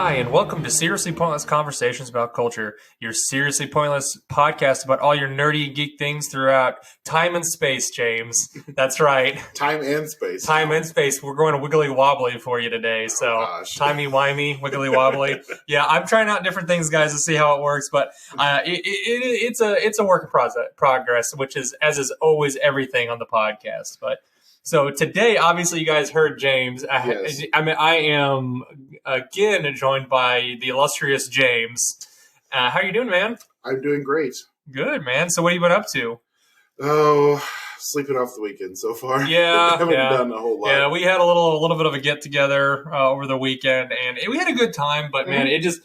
Hi, and welcome to Seriously Pointless Conversations about Culture, your seriously pointless podcast about all your nerdy and geek things throughout time and space, James. That's right. Time and space. Time and space. We're going to wiggly wobbly for you today. So, timey-wimey, wiggly wobbly. Yeah, I'm trying out different things, guys, to see how it works, but it's a work in progress, which is, as is always, everything on the podcast. But so today, obviously, you guys heard James. Yes. I am again joined by the illustrious James. How you doing, man? I'm doing great. Good, man. So what have you been up to? Oh, sleeping off the weekend so far. Yeah, haven't done a whole lot. Yeah, we had a little bit of a get together over the weekend, and we had a good time. But man, it just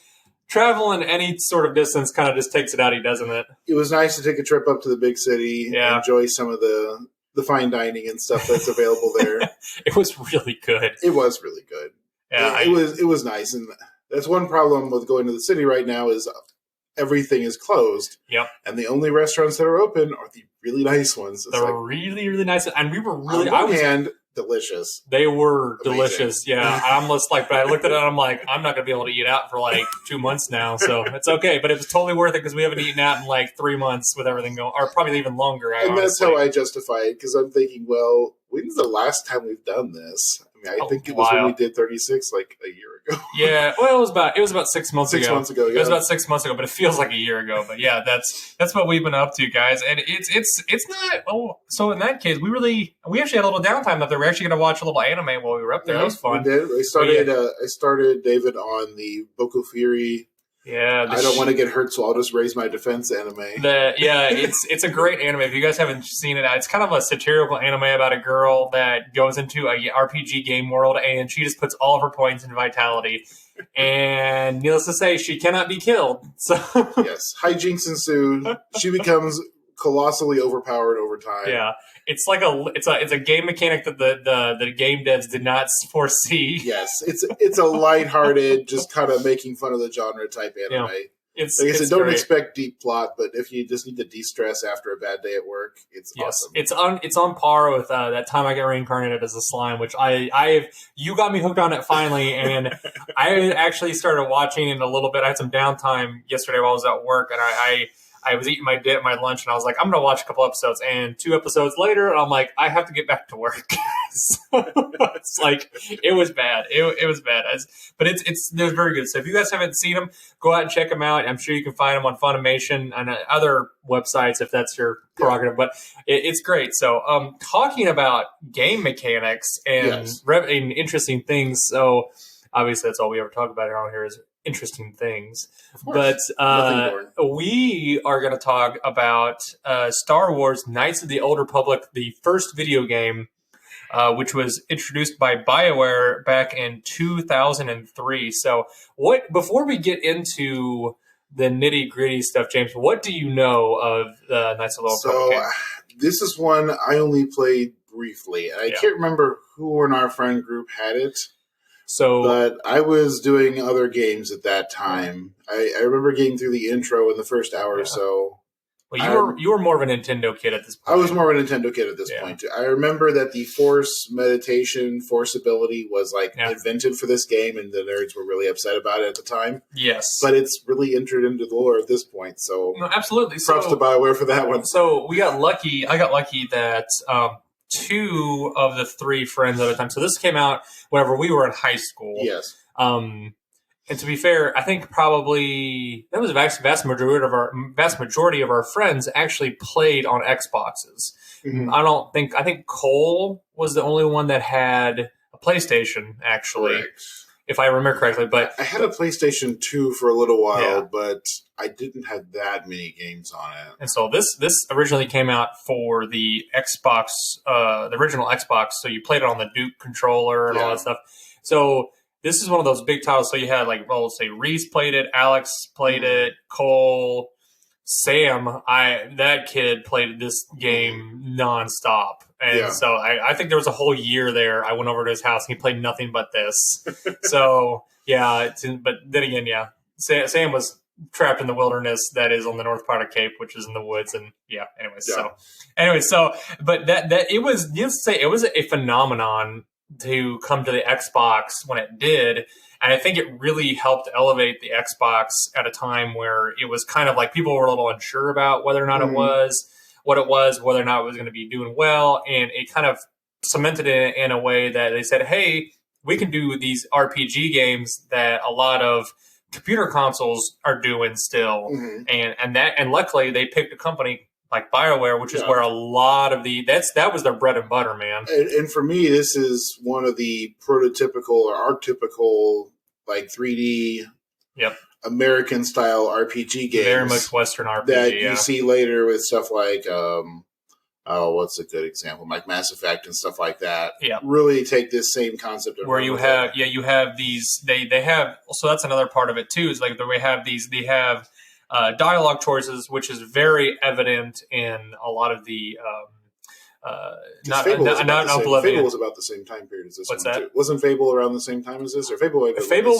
traveling any sort of distance kind of just takes it out of you, doesn't it? It was nice to take a trip up to the big city, and enjoy some of the fine dining and stuff that's available there. It was really good. It was really good. Yeah, it was nice, and that's one problem with going to the city right now is everything is closed. Yep. And the only restaurants that are open are the really nice ones. They're really, really nice, and we were really. On one hand, delicious. They were amazing. Delicious. Yeah, I'm just like, but I looked at it and I'm like, I'm not gonna be able to eat out for like 2 months now, so it's okay. But it was totally worth it because we haven't eaten out in like 3 months with everything going, or probably even longer. And that's how I justify it, because I'm thinking, well, when's the last time we've done this? I mean, I think it was when we did 36 like a year ago. Yeah, well, it was about 6 months ago. 6 months ago, yeah. It was about 6 months ago, but it feels like a year ago. But yeah, that's what we've been up to, guys. And it's not. Oh, so in that case, we actually had a little downtime up there. We're actually going to watch a little anime while we were up there. Yeah, that was fun. We did. I started David on the Boku Fury. Yeah, I don't want to get hurt, so I'll just raise my defense anime. It's a great anime. If you guys haven't seen it, it's kind of a satirical anime about a girl that goes into a RPG game world, and she just puts all of her points in vitality. And needless to say, she cannot be killed. So yes, hijinks ensue. She becomes colossally overpowered over time. Yeah, it's like it's a game mechanic that the game devs did not foresee. Yes, it's a lighthearted, just kind of making fun of the genre type anime. Yeah. Like I said, don't expect deep plot, but if you just need to de-stress after a bad day at work, it's awesome. It's on par with that time I got reincarnated as a slime, which you got me hooked on it finally, and I actually started watching it a little bit. I had some downtime yesterday while I was at work, and I was eating my lunch, and I was like, I'm going to watch a couple episodes. And 2 episodes later, I'm like, I have to get back to work. So it's like, it was bad. It was bad. But they're very good. So if you guys haven't seen them, go out and check them out. I'm sure you can find them on Funimation and other websites if that's your prerogative. But it's great. So talking about game mechanics and interesting things. So obviously that's all we ever talk about around here is interesting things. But we are going to talk about Star Wars Knights of the Old Republic, the first video game, which was introduced by Bioware back in 2003. So before we get into the nitty-gritty stuff, James, what do you know of Knights of the Old Republic game? This is one I only played briefly. I can't remember who in our friend group had it. But I was doing other games at that time. I remember getting through the intro in the first hour or so. Well, you were more of a Nintendo kid at this point. I was more of a Nintendo kid at this point, too. I remember that the force ability was invented for this game, and the nerds were really upset about it at the time. Yes. But it's really entered into the lore at this point, so no, absolutely. Props to Bioware for that one. So we got lucky. I got lucky that 2 of the 3 friends at a time. So this came out whenever we were in high school. Yes. And to be fair, I think probably that was vast majority of our friends actually played on Xboxes. Mm-hmm. I think Cole was the only one that had a PlayStation, actually. Correct. If I remember correctly. But I had a PlayStation 2 for a little while, but I didn't have that many games on it. And so this originally came out for the Xbox, the original Xbox. So you played it on the Duke controller and all that stuff. So this is one of those big titles. So you had let's say Reese played it, Alex played it, Cole, Sam. That kid played this game nonstop. And so I think there was a whole year there. I went over to his house and he played nothing but this. So but then again, Sam was trapped in the wilderness that is on the north part of Cape, which is in the woods. And but that it was, needless to say, it was a phenomenon to come to the Xbox when it did. And I think it really helped elevate the Xbox at a time where it was kind of like people were a little unsure about whether or not it was what it was, whether or not it was going to be doing well. And it kind of cemented it in a way that they said, hey, we can do these RPG games that a lot of computer consoles are doing still. And luckily they picked a company like Bioware, which is where a lot of that was their bread and butter, man. And for me, this is one of the prototypical or archetypical like 3D American style RPG games. Very much Western RPG that you see later with stuff like what's a good example? Like Mass Effect and stuff like that. Yeah. Really take this same concept where you have you have these they have, so that's another part of it too, is like they have dialogue choices, which is very evident in a lot of the Fable was about the same time period as this. What's one that? Too. Wasn't Fable around the same time as this, or Fable was Fable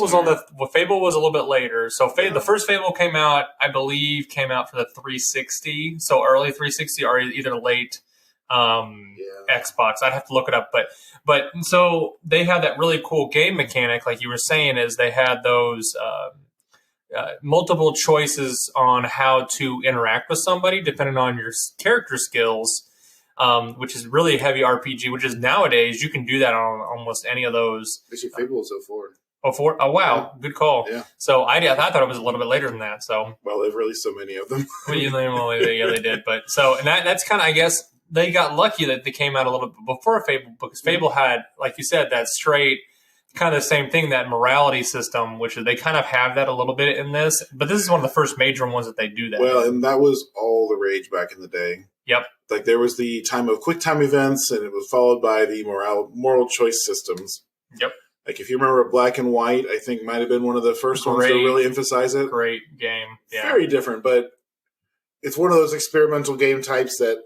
was a little bit later. So the first Fable came out, I believe, for the 360, so early 360 or either late Xbox. I'd have to look it up, but so they had that really cool game mechanic, like you were saying, is they had those multiple choices on how to interact with somebody depending on your character skills. Which is really heavy RPG, which is nowadays you can do that on almost any of those. Actually, Fable was 04. 04? Oh, wow. Yeah. Good call. Yeah. So I thought it was a little bit later than that. So well, they've released so many of them. They did. But so, and that's kind of, I guess, they got lucky that they came out a little bit before Fable, because Fable had, like you said, that straight kind of the same thing, that morality system, which is they kind of have that a little bit in this. But this is one of the first major ones that they do that. Well, and that was all the rage back in the day. Yep. Like there was the time of quick time events, and it was followed by the moral choice systems. Yep. Like if you remember Black and White, I think might have been one of the first ones to really emphasize it. Great game. Yeah. Very different, but it's one of those experimental game types that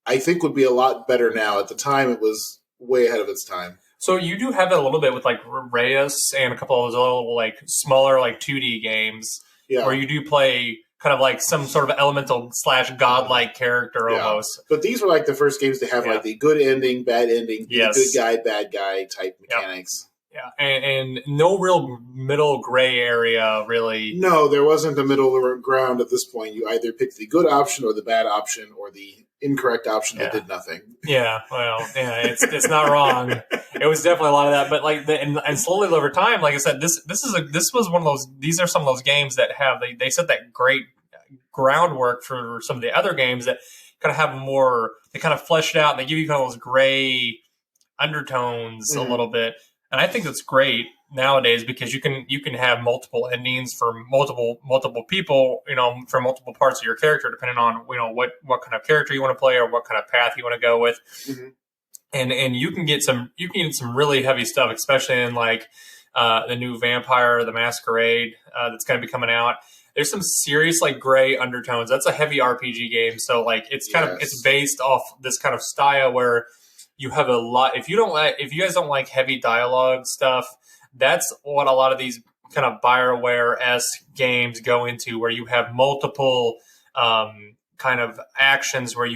I think would be a lot better now. At the time, it was way ahead of its time. So you do have that a little bit with like Reyes and a couple of those little like smaller like 2D games where you do play kind of like some sort of elemental / godlike character almost. But these were like the first games to have like the good ending, bad ending, good guy, bad guy type mechanics. Yeah, and no real middle gray area, really. No, there wasn't a middle ground at this point. You either picked the good option or the bad option or the incorrect option that did nothing. Yeah, well, it's not wrong. It was definitely a lot of that, but like and slowly over time, like I said, this was one of those. These are some of those games that have they set that great groundwork for some of the other games that kind of have more. They kind of fleshed out and they give you kind of those gray undertones a little bit. And I think that's great nowadays because you can have multiple endings for multiple people, for multiple parts of your character, depending on what kind of character you want to play or what kind of path you want to go with. And you can get some really heavy stuff, especially in like the new Vampire the Masquerade that's going to be coming out. There's some serious like gray undertones. That's a heavy RPG game, so like it's kind of it's based off this kind of style where you have a lot. If you guys don't like heavy dialogue stuff, that's what a lot of these kind of Bioware-esque games go into, where you have multiple kind of actions where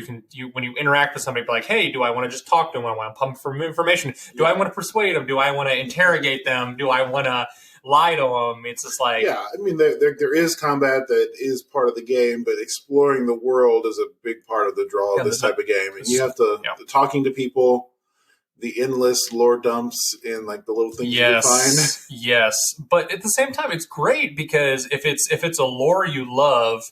when you interact with somebody, be like, hey, do I want to just talk to them? I want to pump for information. Do I want to persuade them? Do I want to interrogate them? Do I want to lie to them? It's just like... Yeah, I mean, there is combat that is part of the game, but exploring the world is a big part of the draw of this type of game. And you have to... The talking to people, the endless lore dumps in like the little things you find. Yes, but at the same time, it's great because if it's a lore you love,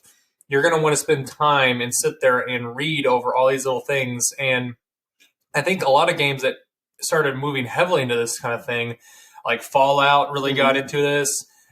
you're going to want to spend time and sit there and read over all these little things. And I think a lot of games that started moving heavily into this kind of thing, like Fallout really got into this,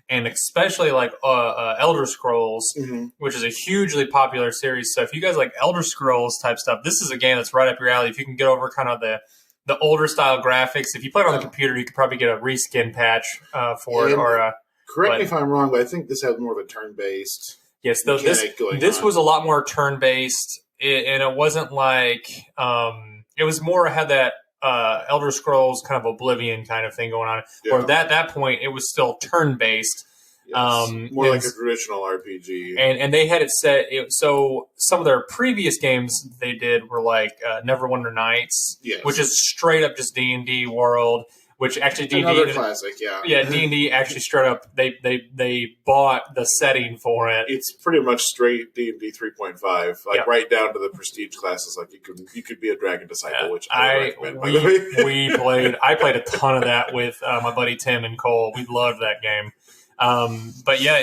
and especially like Elder Scrolls, which is a hugely popular series. So if you guys like Elder Scrolls type stuff, this is a game that's right up your alley. If you can get over kind of the older style graphics, if you play it on the computer, you could probably get a reskin patch for it. Correct me if I'm wrong, but I think this has more of a turn-based. Yes, this was a lot more turn-based, and it wasn't like it was more had that Elder Scrolls kind of Oblivion kind of thing going on. Or at that point, it was still turn-based. Yes, more like a traditional RPG. And they had it set. So some of their previous games they did were like Neverwinter Nights, which is straight up just D&D world which actually D&D... Another classic, yeah. Yeah, D&D actually straight up, they bought the setting for it. It's pretty much straight D&D 3.5, like right down to the prestige classes. Like you could be a dragon disciple, which I recommend, by the way. I played a ton of that with my buddy Tim and Cole. We loved that game. But yeah,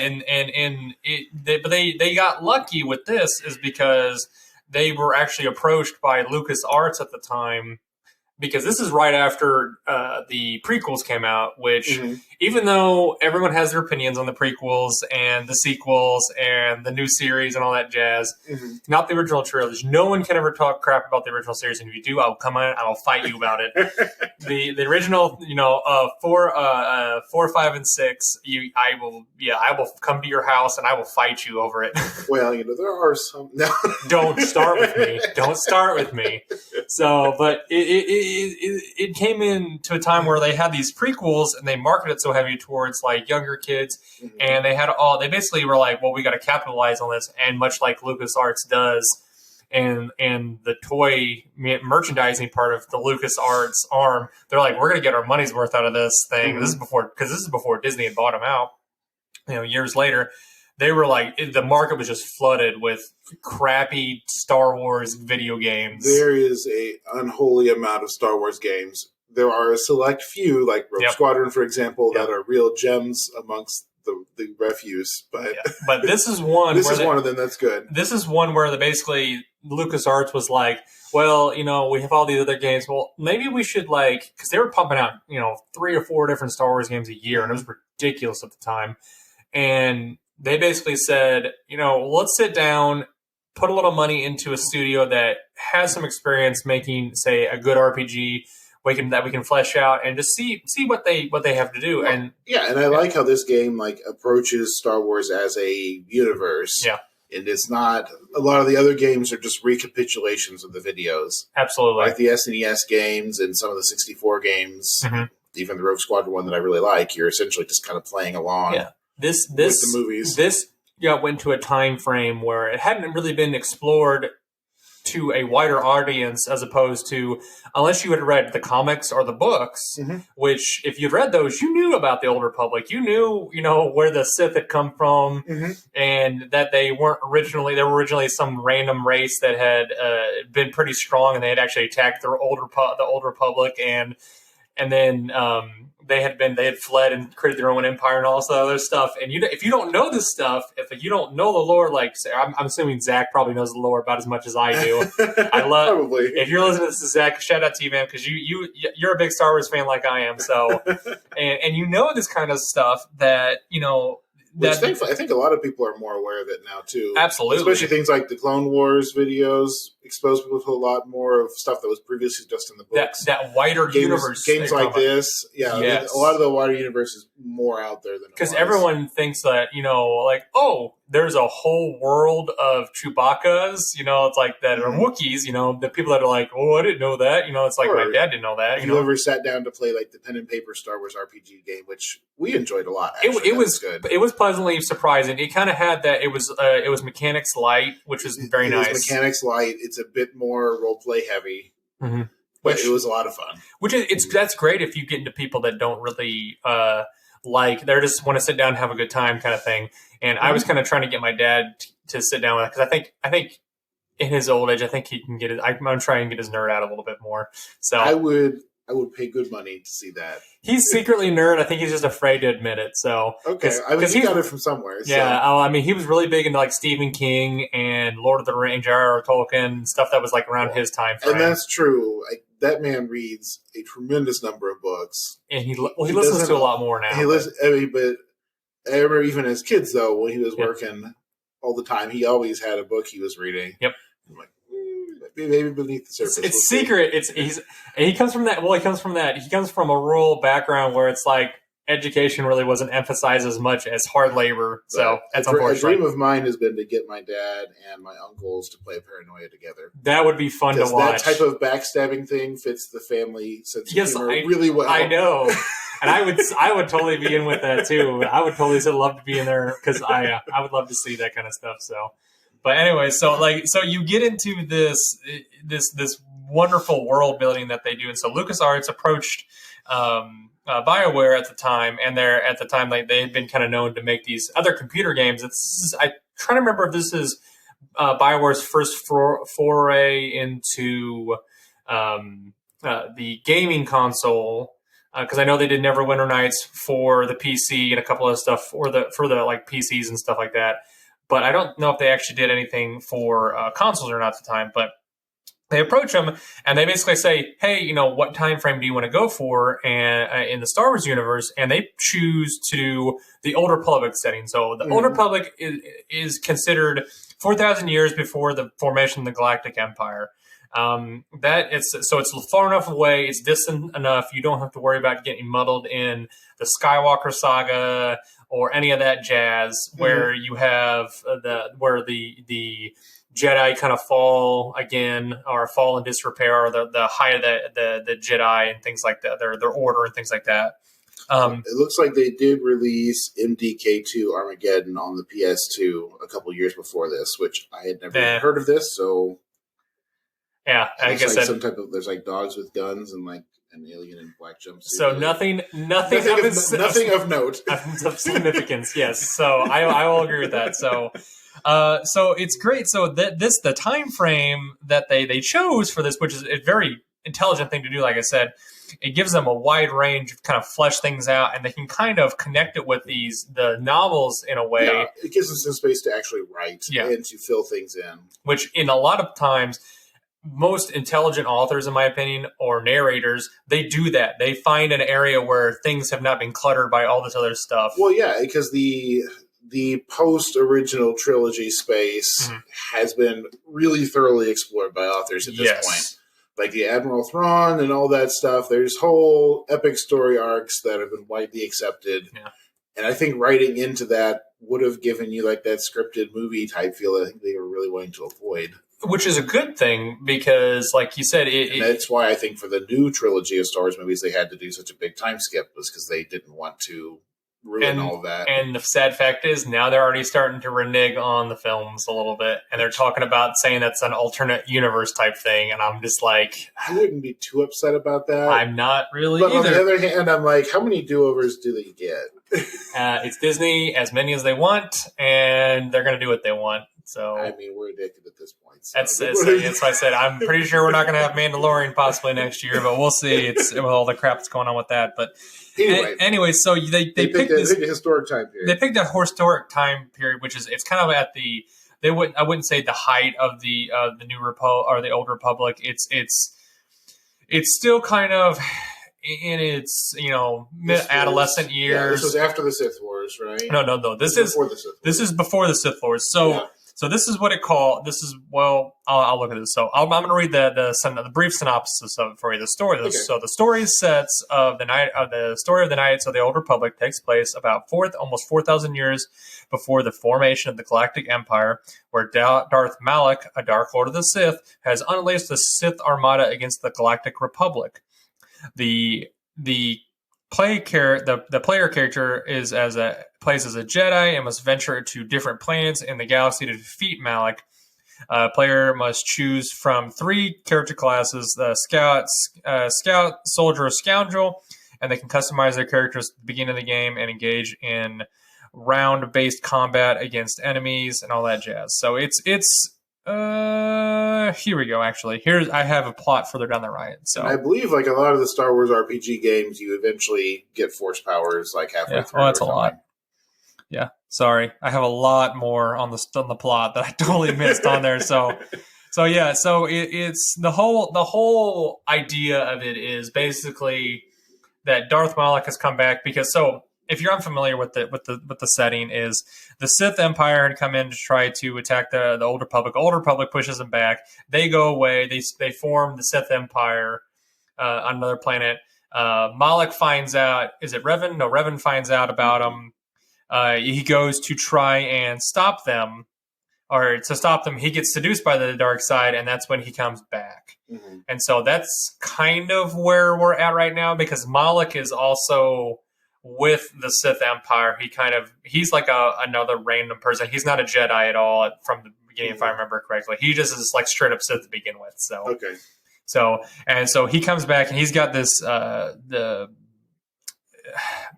they got lucky with this is because they were actually approached by LucasArts at the time, because this is right after the prequels came out, which even though everyone has their opinions on the prequels and the sequels and the new series and all that jazz, not the original trilogy. No one can ever talk crap about the original series, and if you do, I'll come in and I'll fight you about it. The original, 4, 5, and 6, I will come to your house and I will fight you over it. Well, there are some. No. Don't start with me. Don't start with me. So, but it came into a time where they had these prequels and they marketed so heavy towards like younger kids, and they basically were like, well, we got to capitalize on this, and much like LucasArts does, and the toy merchandising part of the LucasArts arm, they're like, we're going to get our money's worth out of this thing. This is before Disney had bought them out, years later. They were like, the market was just flooded with crappy Star Wars video games. There is a unholy amount of Star Wars games. There are a select few, like Rogue Squadron, for example, that are real gems amongst the refuse. But this is one. This is one of them that's good. This is one where basically LucasArts was like, well, we have all these other games. Well, maybe we should because they were pumping out 3 or 4 different Star Wars games a year, and it was ridiculous at the time. And they basically said, let's sit down, put a little money into a studio that has some experience making, say, a good RPG that we can flesh out, and just see what they have to do. And I like how this game approaches Star Wars as a universe. Yeah. And it's not, a lot of the other games are just recapitulations of the videos. Absolutely. Like the SNES games and some of the 64 games, even the Rogue Squadron one that I really like, you're essentially just kind of playing along. Yeah. With the movies. This went to a time frame where it hadn't really been explored to a wider audience, as opposed to, unless you had read the comics or the books, which if you'd read those, you knew about the Old Republic. You knew, where the Sith had come from, and that they were originally some random race that had been pretty strong, and they had actually attacked the Old Republic, and then they had fled and created their own empire and all this other stuff. And if you don't know this stuff, if you don't know the lore, I'm assuming Zach probably knows the lore about as much as I do. I love. Probably. If you're listening to this, Zach, shout out to you, man, because you're a big Star Wars fan like I am. So, and this kind of stuff that Which thankfully, I think a lot of people are more aware of it now too. Absolutely, especially things like the Clone Wars videos expose people to a lot more of stuff that was previously just in the books. That wider universe, games like this, a lot of the wider universe is more out there than because everyone thinks that there's a whole world of Chewbacca's. It's like that are Wookiees. The people that are like, oh, I didn't know that. It's like my dad didn't know that. If you ever sat down to play the pen and paper Star Wars RPG game, which we enjoyed a lot. Actually. It was good. It was pleasantly surprising. It kind of had that. It was mechanics light, which is very nice. It was mechanics light. It's a bit more role play heavy, but it was a lot of fun. That's great if you get into people that don't really they just want to sit down and have a good time kind of thing. And I was kind of trying to get my dad to sit down with it, because I think in his old age, I think he can get I'm going to try and get his nerd out a little bit more. So I would pay good money to see that. He's secretly a nerd. I think he's just afraid to admit it. So okay, he got it from somewhere. Yeah, he was really big into Stephen King and Lord of the Rings, J.R.R. Tolkien, stuff that was around his time frame. And that's true. That man reads a tremendous number of books, and he listens to a lot more now. But I remember even as kids though, when he was working all the time, he always had a book he was reading. Yep. I'm like, maybe beneath the surface. It's secret. He comes from that. Well, he comes from a rural background where it's education really wasn't emphasized as much as hard labor. So that's unfortunate. A dream of mine has been to get my dad and my uncles to play Paranoia together. That would be fun to watch. That type of backstabbing thing fits the family sense of humor really well. I know. And I would totally be in with that too. I would totally love to be in there, because I would love to see that kind of stuff. So, but anyway, so you get into this wonderful world building that they do, and so LucasArts approached Bioware at the time, and at the time they had been kind of known to make these other computer games. I'm trying to remember if this is Bioware's first foray into the gaming console, because I know they did Neverwinter Nights for the PC and a couple of stuff for the like PCs and stuff like that. But I don't know if they actually did anything for consoles or not at the time. But they approach them and they basically say, "Hey, what time frame do you want to go for?" And in the Star Wars universe, and they choose to do the Old Republic setting. So the Old Republic is considered 4,000 years before the formation of the Galactic Empire. It's far enough away, it's distant enough, you don't have to worry about getting muddled in the Skywalker saga or any of that jazz, where you have the Jedi kind of fall again, or fall in disrepair, or the height of the Jedi and things like that, their order and things like that. It looks like they did release MDK2 Armageddon on the PS2 a couple years before this, which I had never heard of this, so... Yeah, I guess like there's like dogs with guns and like an alien in black jumpsuit. So nothing of note, of significance. Yes, so I will agree with that. So it's great. So the time frame that they chose for this, which is a very intelligent thing to do, like I said, it gives them a wide range of kind of flesh things out, and they can kind of connect it with the novels in a way. Yeah, it gives them some space to actually write and to fill things in, which in a lot of times, most intelligent authors, in my opinion, or narrators, they do that. They find an area where things have not been cluttered by all this other stuff. Well, yeah, because the post-original trilogy space has been really thoroughly explored by authors at this point. Like the Admiral Thrawn and all that stuff. There's whole epic story arcs that have been widely accepted. Yeah. And I think writing into that would have given you like that scripted movie type feel that I think they were really wanting to avoid. Which is a good thing because, like you said... and that's why I think for the new trilogy of Star Wars movies, they had to do such a big time skip, was because they didn't want to ruin all of that. And the sad fact is, now they're already starting to renege on the films a little bit, and they're talking about saying that's an alternate universe type thing, and I'm just like... I wouldn't be too upset about that. I'm not really But either. on the other hand, I'm like, how many do-overs do they get? It's Disney, as many as they want, and they're going to do what they want. So I mean, we're addicted at this point. So. That's why I said I'm pretty sure we're not going to have Mandalorian possibly next year, but we'll see. It's with all the crap that's going on with that. But anyway, so they picked a historic time period. They picked a historic time period, which is it's kind of at the I wouldn't say the height of the New Republic or the Old Republic. It's still kind of in its adolescent years. Yeah, this was after the Sith Wars, right? No. This is before the Sith Wars. This is before the Sith Wars. So. Yeah. So this is what it called. This is I'll look at this. So I'm going to read the brief synopsis of it for you. The story. Okay. So the story sets of the story of the Knights of the Old Republic takes place about almost 4,000 years before the formation of the Galactic Empire, where Darth Malak, a Dark Lord of the Sith, has unleashed the Sith Armada against the Galactic Republic. The player character plays as a Jedi and must venture to different planets in the galaxy to defeat Malak. Player must choose from 3 character classes: the Scout, Soldier, or Scoundrel, and they can customize their characters at the beginning of the game and engage in round-based combat against enemies and all that jazz. So it's here we go. Actually, I have a plot further down the right. So and I believe, like a lot of the Star Wars RPG games, you eventually get force powers like halfway through. Oh, that's a lot. Yeah, sorry, I have a lot more on the plot that I totally missed on there. So it's the whole idea of it is basically that Darth Malak has come back because if you're unfamiliar with the setting, is the Sith Empire had come in to try to attack the Old Republic. Old Republic pushes them back. They go away. They form the Sith Empire on another planet. Malak finds out. Is it Revan? No, Revan finds out about them. He goes to try and stop them. Or to stop them, he gets seduced by the dark side, and that's when he comes back. Mm-hmm. And so that's kind of where we're at right now, because Malak is also with the Sith Empire. He's like another random person. He's not a Jedi at all from the beginning, if I remember correctly. He just is like straight up Sith to begin with. So okay. So he comes back and he's got this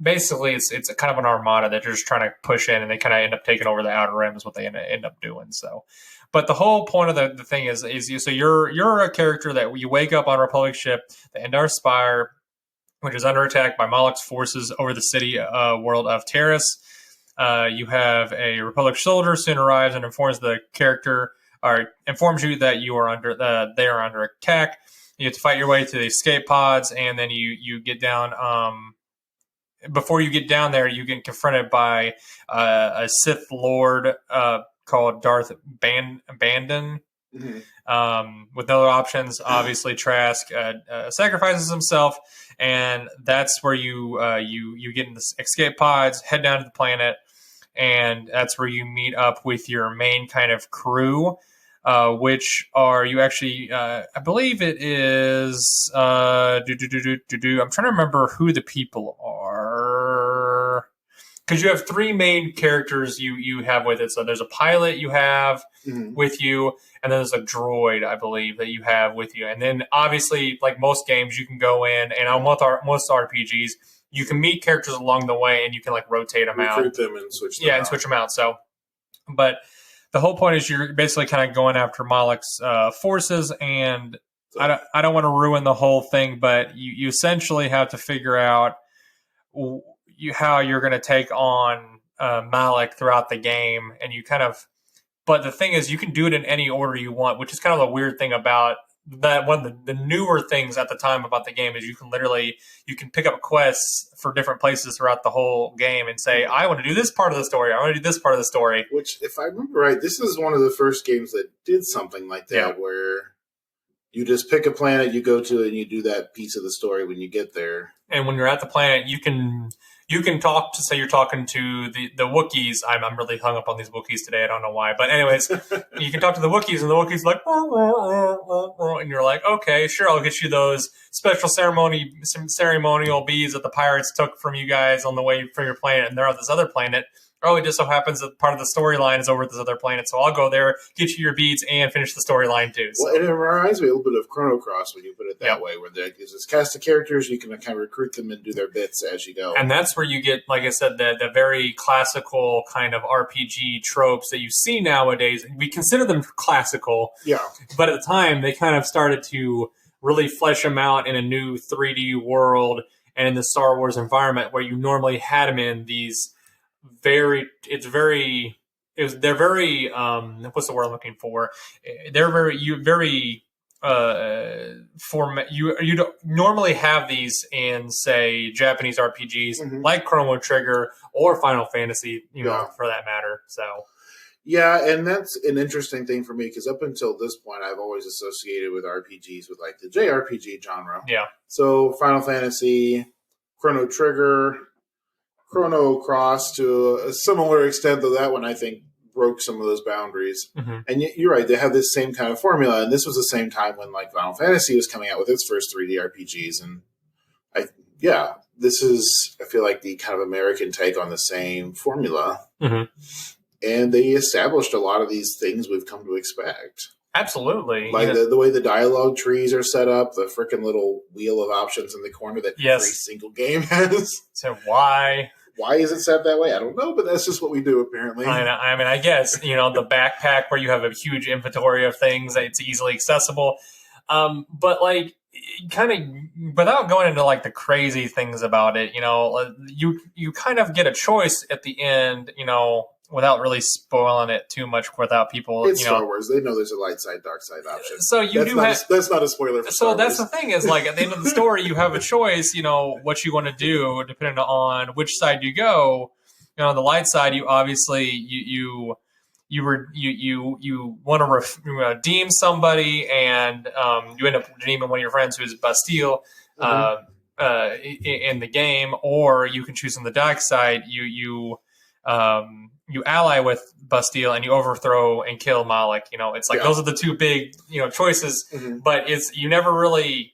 basically it's a kind of an armada that they're just trying to push in, and they kind of end up taking over the Outer Rim is what they end up doing. So, but the whole point of the thing is you're a character that you wake up on a Republic ship, the Endar Spire, which is under attack by Malak's forces over the city world of Terrace. You have a Republic soldier soon arrives and informs the character, or informs you that you are they are under attack. You have to fight your way to the escape pods, and then you get down. Before you get down there, you get confronted by a Sith Lord called Darth Bandon. Mm-hmm. With no other options, obviously Trask sacrifices himself, and that's where you get in the escape pods, head down to the planet, and that's where you meet up with your main kind of crew, which are you actually I believe it is I'm trying to remember who the people are, because you have three main characters you have with it. So there's a pilot you have with you, and then there's a droid, I believe, that you have with you. And then obviously, like most games, you can go in, and on most RPGs, you can meet characters along the way, and you can like rotate them out. Recruit them and switch them out. And switch them out. So, but the whole point is you're basically kind of going after Malak's forces, and I don't want to ruin the whole thing, but you essentially have to figure out how you're going to take on Malak throughout the game, and you kind of. But the thing is, you can do it in any order you want, which is kind of the weird thing about that. One of the newer things at the time about the game is you can pick up quests for different places throughout the whole game and say, I want to do this part of the story. I want to do this part of the story. Which, if I remember right, this is one of the first games that did something like that, where you just pick a planet, you go to it, and you do that piece of the story when you get there. And when you're at the planet, you can talk to, say you're talking to the Wookiees. I'm really hung up on these Wookiees today. I don't know why. But anyways, you can talk to the Wookiees, and the Wookiees are like, and you're like, okay, sure, I'll get you those special ceremonial beads that the pirates took from you guys on the way from your planet, and they're on this other planet. Oh, it just so happens that part of the storyline is over at this other planet, so I'll go there, get you your beads, and finish the storyline too. So. Well, and it reminds me a little bit of Chrono Cross when you put it that way, where there's this cast of characters, you can kind of recruit them and do their bits as you go. And that's where you get, like I said, the very classical kind of RPG tropes that you see nowadays. We consider them classical, but at the time, they kind of started to really flesh them out in a new 3D world and in the Star Wars environment where you normally had them in these they're very what's the word I'm looking for? They're very format. You don't normally have these in, say, Japanese RPGs like Chrono Trigger or Final Fantasy, for that matter. So yeah, and that's an interesting thing for me because up until this point, I've always associated with RPGs with like the JRPG genre. Yeah. So Final Fantasy, Chrono Trigger, Chrono Cross to a similar extent, though that one I think broke some of those boundaries. And you're right, they have this same kind of formula, and this was the same time when like Final Fantasy was coming out with its first 3D RPGs, and this is, I feel like, the kind of American take on the same formula. And they established a lot of these things we've come to expect. Absolutely. Like the way the dialogue trees are set up, the freaking little wheel of options in the corner that every single game has. So why is it set that way? I don't know, but that's just what we do, apparently. I mean, I guess, the backpack where you have a huge inventory of things, it's easily accessible. But, like, kind of, without going into, like, the crazy things about it, you kind of get a choice at the end, without really spoiling it too much without people. It's Star Wars. They know there's a light side, dark side option. So that's not a spoiler for Star Wars. That's the thing is, like, at the end of the story, you have a choice, what you want to do depending on which side you go. On the light side, you obviously, you want to redeem somebody, and you end up redeeming one of your friends who is Bastille in the game, or you can choose on the dark side. You ally with Bastille and you overthrow and kill Malak. It's like those are the two big choices. But you never really.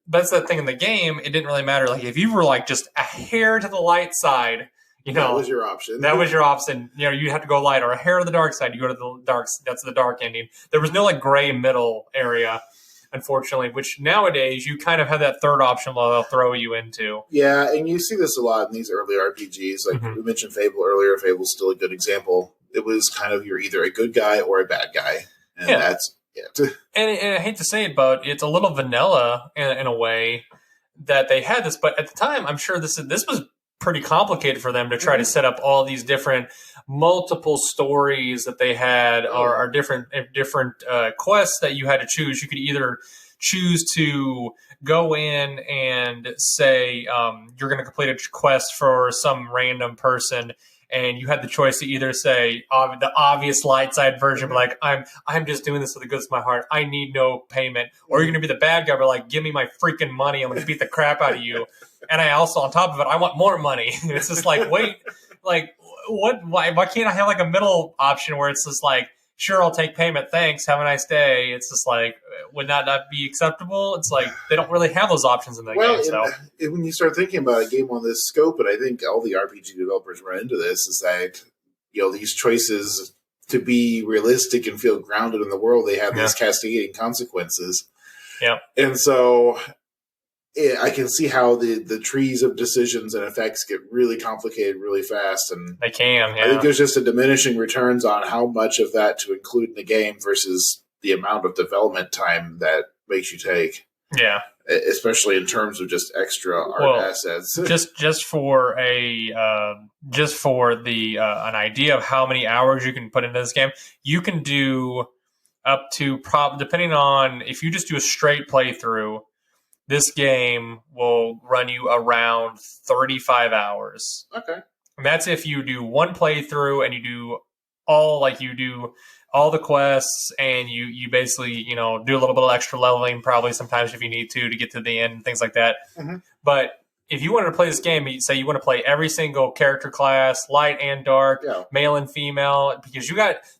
That's the thing in the game. It didn't really matter. Like if you were like just a hair to the light side. That was your option. That was your option. You had to go light, or a hair to the dark side. You go to the dark. That's the dark ending. There was no like gray middle area. Mm-hmm. which nowadays you kind of have that third option they'll throw you into. Yeah, and you see this a lot in these early RPGs. Like we mentioned Fable earlier. Fable's still a good example. It was kind of you're either a good guy or a bad guy. And that's it. And I hate to say it, but it's a little vanilla in a way that they had this. But at the time, I'm sure this was pretty complicated for them to try to set up all these different multiple stories that they had or different quests that you had to choose. You could either choose to go in and say you're going to complete a quest for some random person, and you had the choice to either say the obvious light side version, like I'm just doing this with the goodness of my heart. I need no payment. Or you're going to be the bad guy, but like, give me my freaking money. I'm going to beat the crap out of you. And I also, on top of it, I want more money. It's just like, wait, like what? Why can't I have like a middle option where it's just like, sure, I'll take payment. Thanks. Have a nice day. It's just like, would that not be acceptable? It's like they don't really have those options in the game. So when you start thinking about a game on this scope, and I think all the RPG developers run into this, is that these choices to be realistic and feel grounded in the world, they have these cascading consequences. Yeah, and so I can see how the trees of decisions and effects get really complicated really fast. And they can. Yeah. I think there's just a diminishing returns on how much of that to include in the game versus the amount of development time that makes you take. Yeah. Especially in terms of just extra art assets. just for an idea of how many hours you can put into this game, you can do up to depending on if you just do a straight playthrough, this game will run you around 35 hours. Okay. And that's if you do one playthrough and you do all the quests and you basically, do a little bit of extra leveling probably sometimes if you need to get to the end and things like that. Mm-hmm. But if you wanted to play this game, say you want to play every single character class, light and dark, male and female, because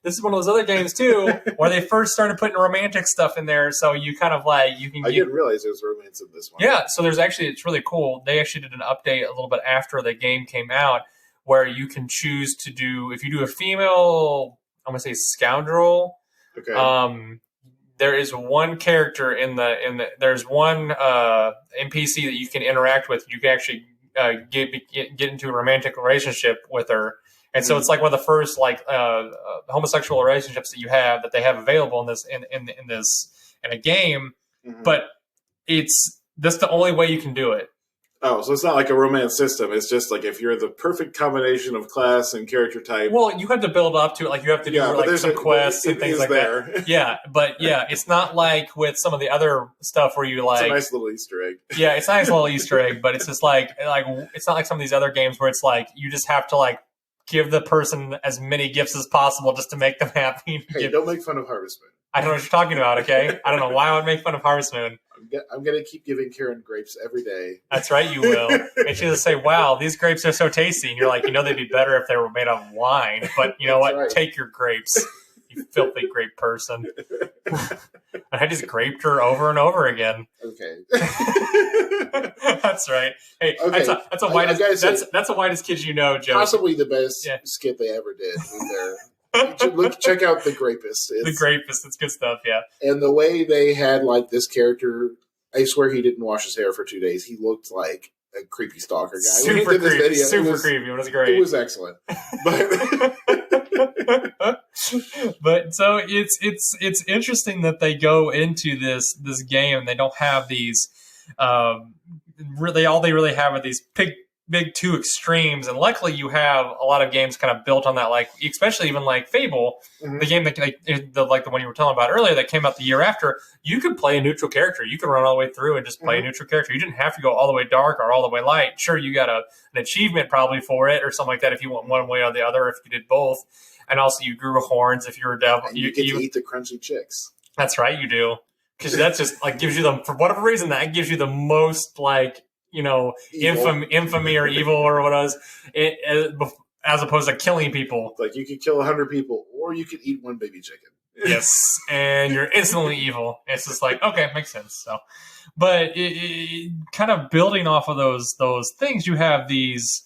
this is one of those other games too, where they first started putting romantic stuff in there. So you kind of I didn't realize there was romance in this one. Yeah. So it's really cool. They actually did an update a little bit after the game came out where you can choose to do, if you do a female, I'm going to say scoundrel. Okay. There is one character there's one NPC that you can interact with. You can actually get into a romantic relationship with her. And so it's like one of the first homosexual relationships that you have that they have available in a game. Mm-hmm. But that's the only way you can do it. Oh, so it's not like a romance system. It's just like if you're the perfect combination of class and character type. Well, you have to build up to it. Like you have to do some quests and things like that. Yeah, but it's not like with some of the other stuff where you like. It's a nice little Easter egg. Yeah, it's a nice little Easter egg, but it's just like it's not like some of these other games where it's like you just have to like give the person as many gifts as possible just to make them happy. Hey, don't make fun of Harvest Moon. I don't know what you're talking about, okay? I don't know why I would make fun of Harvest Moon. I'm going to keep giving Karen grapes every day. That's right, you will. And she'll just say, wow, these grapes are so tasty. And you're like, they'd be better if they were made of wine. But you know what? Right. Take your grapes, you filthy grape person. And I just graped her over and over again. Okay. That's right. Hey, okay. That's the whitest kids you know, Joe. Possibly the best skit they ever did with their... Check out The Grapist. The Grapist. It's good stuff, yeah. And the way they had, this character, I swear he didn't wash his hair for 2 days. He looked like a creepy stalker guy. Super creepy. Super creepy. It was great. It was excellent. But so it's interesting that they go into this game and they don't have these really all they really have are these big two extremes, and luckily you have a lot of games kind of built on that, like especially even like Fable, the game that the one you were telling about earlier that came out the year after. You could play a neutral character. You could run all the way through and just play a neutral character. You didn't have to go all the way dark or all the way light. Sure, you got an achievement probably for it or something like that if you went one way or the other, if you did both. And also you grew horns if you're a devil. You get to eat the crunchy chicks. That's right, you do. Because that's just gives you for whatever reason, that gives you the most infamy or evil or what else, as opposed to killing people. Like you could kill 100 people, or you could eat one baby chicken. Yes, and you're instantly evil. It's just like, okay, makes sense. So, but it kind of building off of those things, you have these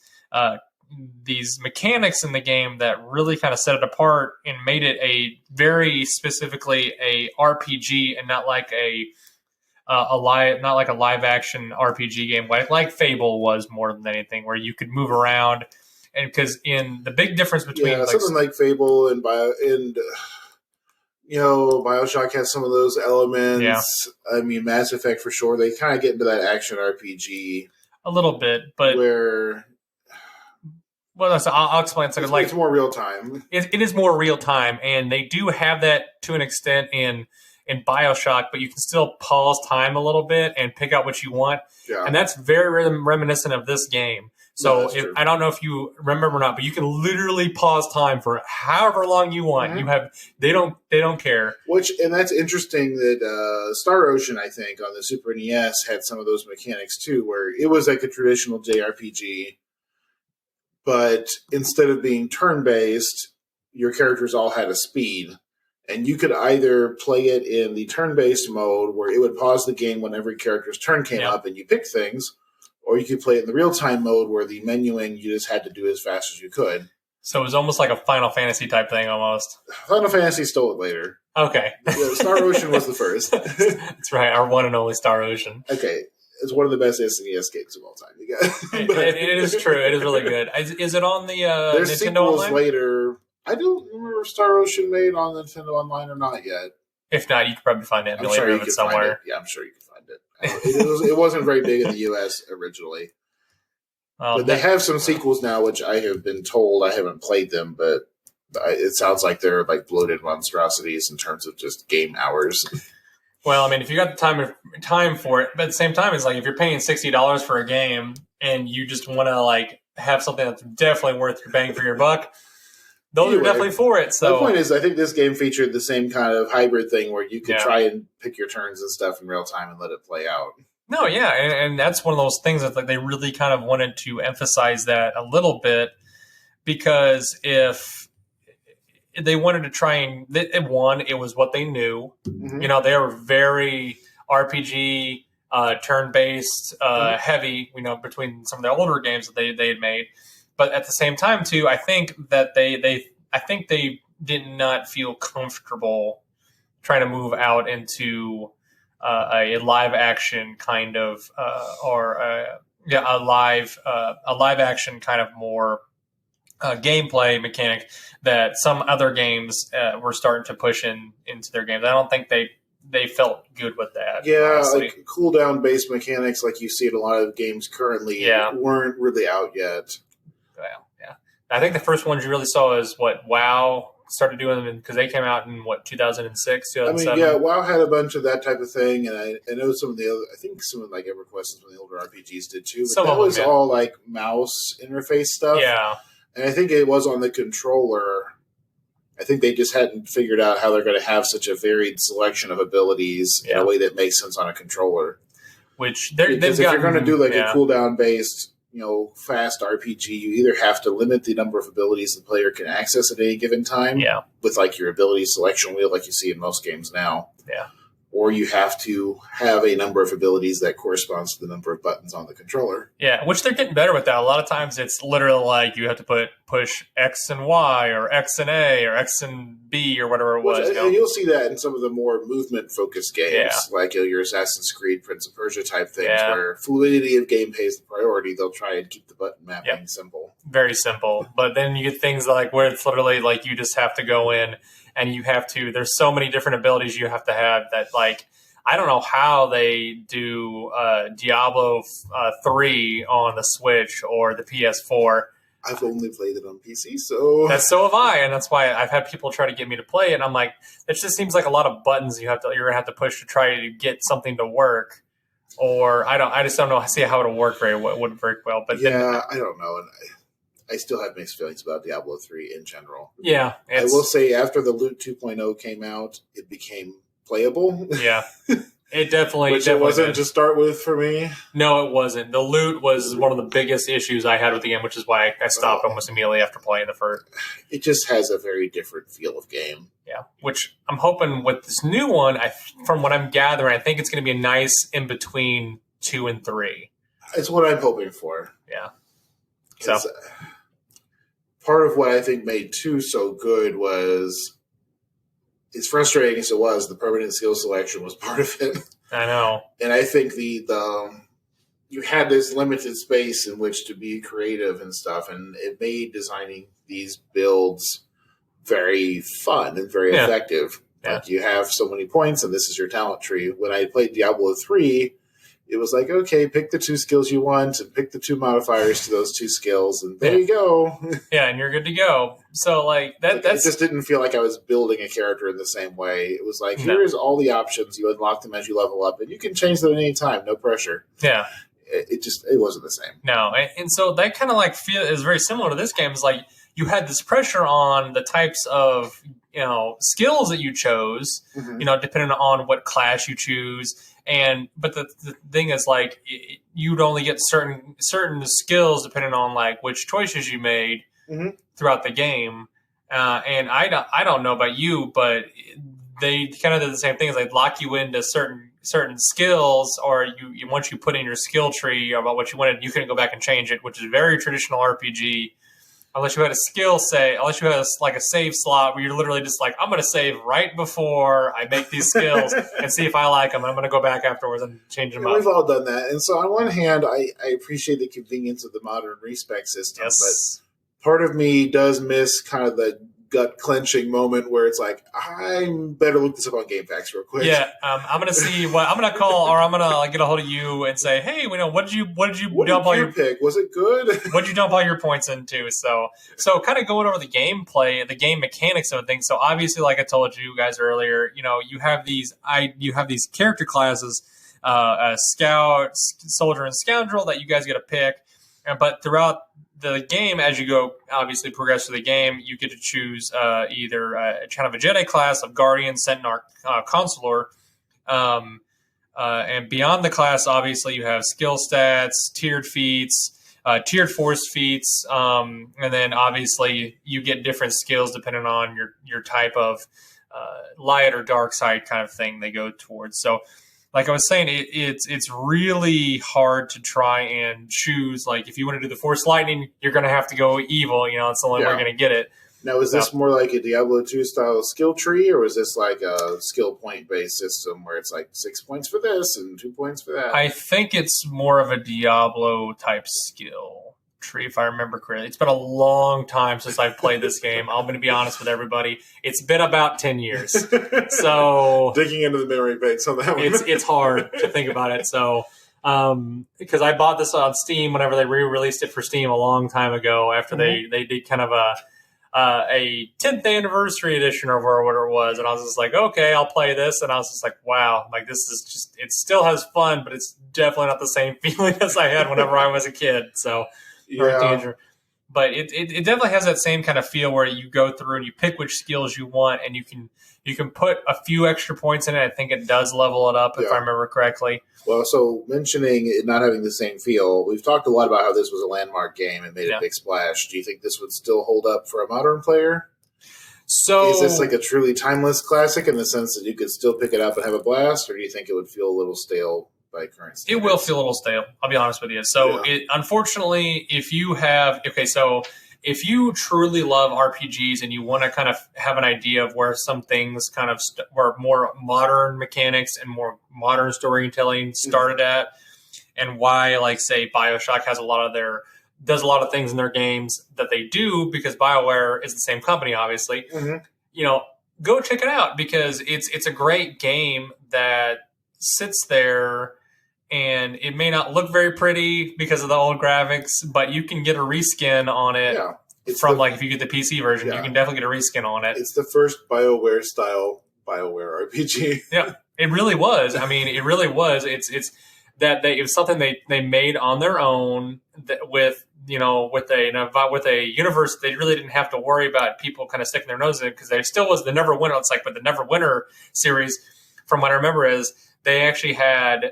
mechanics in the game that really kind of set it apart and made it a very specifically a RPG and not like a not like a live action RPG game, like Fable was more than anything, where you could move around. And because in the big difference between something like Fable and BioShock has some of those elements. Yeah. I mean, Mass Effect for sure. They kind of get into that action RPG a little bit, but where. Well, I'll explain. It's more real time. It is more real time, and they do have that to an extent in BioShock, but you can still pause time a little bit and pick out what you want, and that's very reminiscent of this game. So I don't know if you remember or not, but you can literally pause time for however long you want. Mm-hmm. They don't care. And that's interesting that Star Ocean, I think, on the Super NES had some of those mechanics too, where it was like a traditional JRPG, but instead of being turn-based, your characters all had a speed. And you could either play it in the turn-based mode, where it would pause the game when every character's turn came up and you pick things, or you could play it in the real-time mode, where the menuing you just had to do as fast as you could. So it was almost like a Final Fantasy type thing, almost. Final Fantasy stole it later. Okay. Star Ocean was the first. That's right, our one and only Star Ocean. Okay. It's one of the best SNES games of all time. It is true. It is really good. Is it on the There's Nintendo sequels Online? Later. I don't remember if Star Ocean made on Nintendo Online or not yet. If not, you could probably find it somewhere. Yeah, I'm sure you can find it. It wasn't very big in the U.S. originally. But they have some sequels now, which I have been told. I haven't played them, but it sounds like they're like bloated monstrosities in terms of just game hours. Well, I mean, if you got the time for it, but at the same time, it's like if you're paying $60 for a game and you just want to like have something that's definitely worth your bang for your buck, those are definitely for it. So the point is, I think this game featured the same kind of hybrid thing where you could try and pick your turns and stuff in real time and let it play out. No, yeah, and that's one of those things that like they really kind of wanted to emphasize that a little bit, because if they wanted to try and it was what they knew. Mm-hmm. They were very RPG turn-based heavy, between some of the older games that they had made. But at the same time, too, I think that they did not feel comfortable trying to move out into a live action kind of a live action kind of more gameplay mechanic that some other games were starting to push into their games. I don't think they felt good with that. Yeah, honestly. Like cooldown based mechanics like you see in a lot of games currently weren't really out yet. Well, yeah. I think the first ones you really saw is WoW started doing them because they came out in 2006, 2007. I mean, yeah, WoW had a bunch of that type of thing, and I know some of the other. I think some of like EverQuest and some of the older RPGs did too. But that was all like mouse interface stuff. Yeah, and I think it was on the controller. I think they just hadn't figured out how they're going to have such a varied selection of abilities in a way that makes sense on a controller. Which if you're going to do like a cooldown based, fast RPG, you either have to limit the number of abilities the player can access at any given time, with like your ability selection wheel, like you see in most games now, or you have to have a number of abilities that corresponds to the number of buttons on the controller. Yeah, which they're getting better with that. A lot of times it's literally like you have to push X and Y or X and A or X and B or whatever it was. You'll see that in some of the more movement-focused games, like your Assassin's Creed, Prince of Persia type things, where fluidity of gameplay is the priority. They'll try and keep the button mapping simple. Very simple. But then you get things like where it's literally like you just have to go in and you have to, there's so many different abilities you have to have that, like, I don't know how they do Diablo 3 on the Switch or the PS4. I've only played it on PC, so so have I, and that's why I've had people try to get me to play it. And I'm like, it just seems like a lot of buttons you're gonna have to push to try to get something to work. Or I just don't know. See how it'll work wouldn't work well. But I don't know, and I still have mixed feelings about Diablo 3 in general. Yeah, I will say after the Loot 2.0 came out, it became playable. Yeah, it definitely wasn't did. to start with for me. No, it wasn't. The loot was one of the biggest issues I had with the game, which is why I stopped almost immediately after playing the first. It just has a very different feel of game. Yeah, which I'm hoping with this new one, from what I'm gathering, I think it's going to be a nice in between 2 and 3. It's what I'm hoping for. Yeah. So part of what I think made 2 so good was, as frustrating as it was, the permanent skill selection was part of it. I know. And I think you had this limited space in which to be creative and stuff, and it made designing these builds very fun and very effective. Yeah. Like, you have so many points, and this is your talent tree. When I played Diablo 3, it was like, okay, pick the 2 skills you want and pick the 2 modifiers to those 2 skills, and there you go. Yeah, and you're good to go. So, like, it just didn't feel like I was building a character in the same way. It was like, here's all the options. You unlock them as you level up, and you can change them at any time. No pressure. Yeah. It wasn't the same. No, and so that kind of like is very similar to this game. It's like you had this pressure on the types of skills that you chose, depending on what class you choose. But the thing is, like, you'd only get certain skills depending on like which choices you made throughout the game. And I don't know about you, but they kind of did the same thing. They lock you into certain skills, or you once you put in your skill tree about what you wanted, you couldn't go back and change it, which is very traditional RPG. Unless you had unless you had a save slot where you're literally just like, I'm going to save right before I make these skills and see if I like them. I'm going to go back afterwards and change them up. We've all done that. And so on one hand, I appreciate the convenience of the modern respec system, but part of me does miss kind of the gut-clenching moment where it's like, I'm better look this up on GameFAQs real quick. Yeah, I'm going to see what I'm going to call, or I'm going to get a hold of you and say, hey, what did you dump all your pick? Was it good? What did you dump all your points into? So kind of going over the gameplay, the game mechanics of things. So obviously, like I told you guys earlier, you have these character classes, scout, soldier, and scoundrel that you guys get to pick. But throughout the game, as you go, obviously progress through the game, you get to choose either kind of a Jedi class of Guardian, Centaur, Consular, and beyond the class, obviously you have skill stats, tiered feats, tiered force feats, and then obviously you get different skills depending on your type of light or dark side kind of thing they go towards. So, like I was saying, it's really hard to try and choose. Like, if you want to do the Force Lightning, you're going to have to go evil. It's the only way you're going to get it. Now, is this more like a Diablo 2 style skill tree, or is this like a skill point based system where it's like 6 points for this and 2 points for that? I think it's more of a Diablo type skill tree, if I remember correctly. It's been a long time since I've played this game. I'm going to be honest with everybody. It's been about 10 years. So digging into the memory banks on that one. It's hard to think about it. So because I bought this on Steam whenever they re-released it for Steam a long time ago after they did kind of a 10th anniversary edition or whatever it was, and I was just like, okay, I'll play this, and I was just like, wow, like this is just, it still has fun, but it's definitely not the same feeling as I had whenever I was a kid. So but it definitely has that same kind of feel where you go through and you pick which skills you want, and you can put a few extra points in it. I think it does level it up if I remember correctly. Well, so mentioning it not having the same feel, we've talked a lot about how this was a landmark game and made a big splash. Do you think this would still hold up for a modern player? So is this like a truly timeless classic in the sense that you could still pick it up and have a blast, or do you think it would feel a little stale by current standards? It will feel a little stale, I'll be honest with you. So unfortunately, if you truly love RPGs and you want to kind of have an idea of where some things kind of where more modern mechanics and more modern storytelling started at, and why, like, say, BioShock has does a lot of things in their games that they do, because BioWare is the same company, obviously. Go check it out, because it's a great game that sits there. And it may not look very pretty because of the old graphics, but you can get a reskin on it if you get the PC version, you can definitely get a reskin on it. It's the first BioWare style BioWare RPG. Yeah, it really was. I mean, it really was. It was something they made on their own with a universe they really didn't have to worry about people kind of sticking their nose in it, because there still was the Neverwinter. It's like, but the Neverwinter series, from what I remember, is they actually had